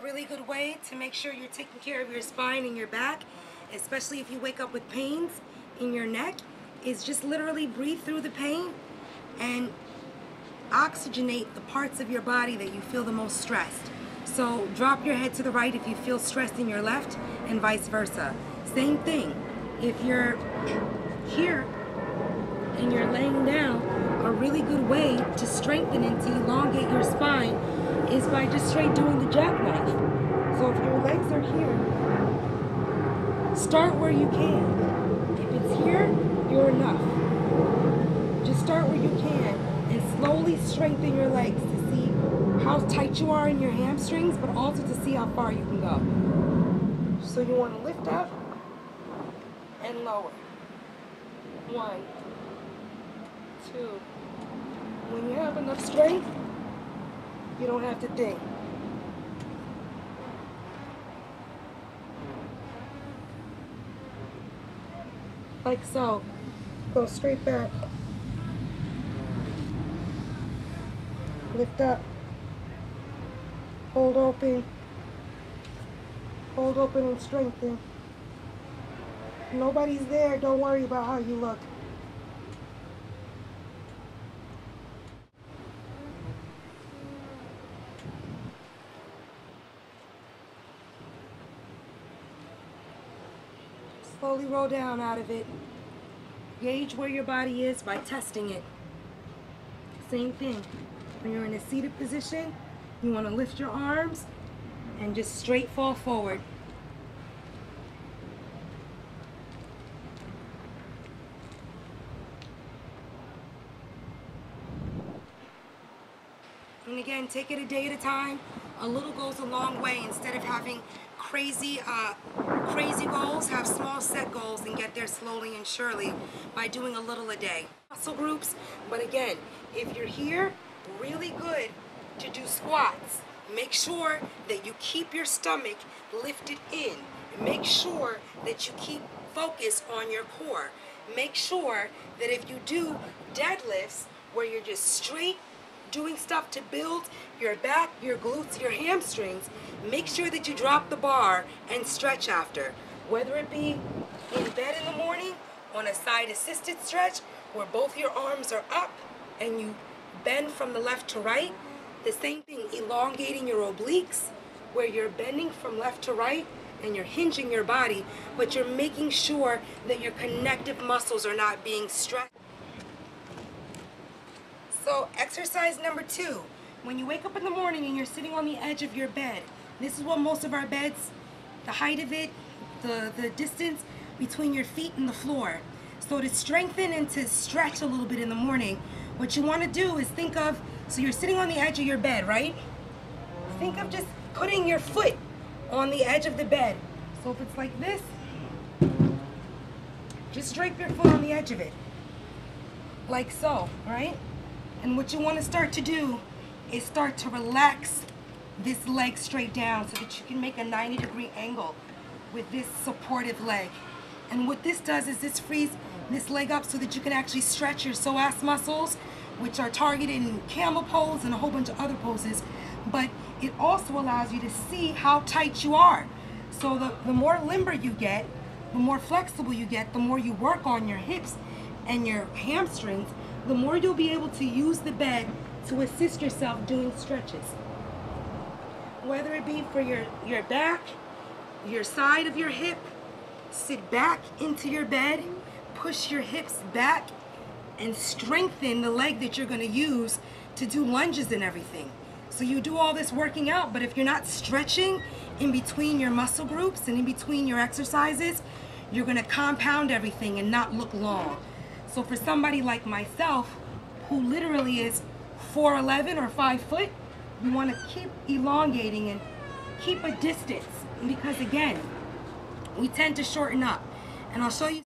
really good way to make sure you're taking care of your spine and your back, especially if you wake up with pains in your neck, is just literally breathe through the pain and oxygenate the parts of your body that you feel the most stressed. So drop your head to the right if you feel stressed in your left, and vice versa. Same thing. If you're here and you're laying down, a really good way to strengthen and to elongate your spine is by just straight doing the jackknife. So if your legs are here, start where you can. If it's here, you're enough. Just start where you can and slowly strengthen your legs to see how tight you are in your hamstrings, but also to see how far you can go. So you want to lift up and lower. 1, 2. When you have enough strength, you don't have to think. Like so. Go straight back. Lift up. Hold open. Hold open and strengthen. Nobody's there. Don't worry about how you look. Slowly roll down out of it. Gauge where your body is by testing it. Same thing. When you're in a seated position, you want to lift your arms and just straight fall forward. And again, take it a day at a time. A little goes a long way. Instead of having crazy goals, have small set goals and get there slowly and surely by doing a little a day. Muscle groups, but again, if you're here, really good to do squats. Make sure that you keep your stomach lifted in. Make sure that you keep focus on your core. Make sure that if you do deadlifts where you're just straight doing stuff to build your back, your glutes, your hamstrings, make sure that you drop the bar and stretch after. Whether it be in bed in the morning on a side assisted stretch where both your arms are up and you bend from the left to right. The same thing, elongating your obliques where you're bending from left to right and you're hinging your body, but you're making sure that your connective muscles are not being stressed. So exercise number 2, when you wake up in the morning and you're sitting on the edge of your bed, this is what most of our beds, the height of it, the distance between your feet and the floor. So to strengthen and to stretch a little bit in the morning, what you want to do is think of, so you're sitting on the edge of your bed, right? Think of just putting your foot on the edge of the bed. So if it's like this, just drape your foot on the edge of it. Like so, right? And what you want to start to do is start to relax this leg straight down so that you can make a 90-degree angle with this supportive leg. And what this does is this frees this leg up so that you can actually stretch your psoas muscles, which are targeted in camel pose and a whole bunch of other poses. But it also allows you to see how tight you are. So the more limber you get, the more flexible you get, the more you work on your hips and your hamstrings, the more you'll be able to use the bed to assist yourself doing stretches. Whether it be for your back, your side of your hip, sit back into your bed, push your hips back, and strengthen the leg that you're going to use to do lunges and everything. So you do all this working out, but if you're not stretching in between your muscle groups and in between your exercises, you're going to compound everything and not look long. So for somebody like myself, who literally is 4'11" or 5 foot, you want to keep elongating and keep a distance, because again, we tend to shorten up. And I'll show you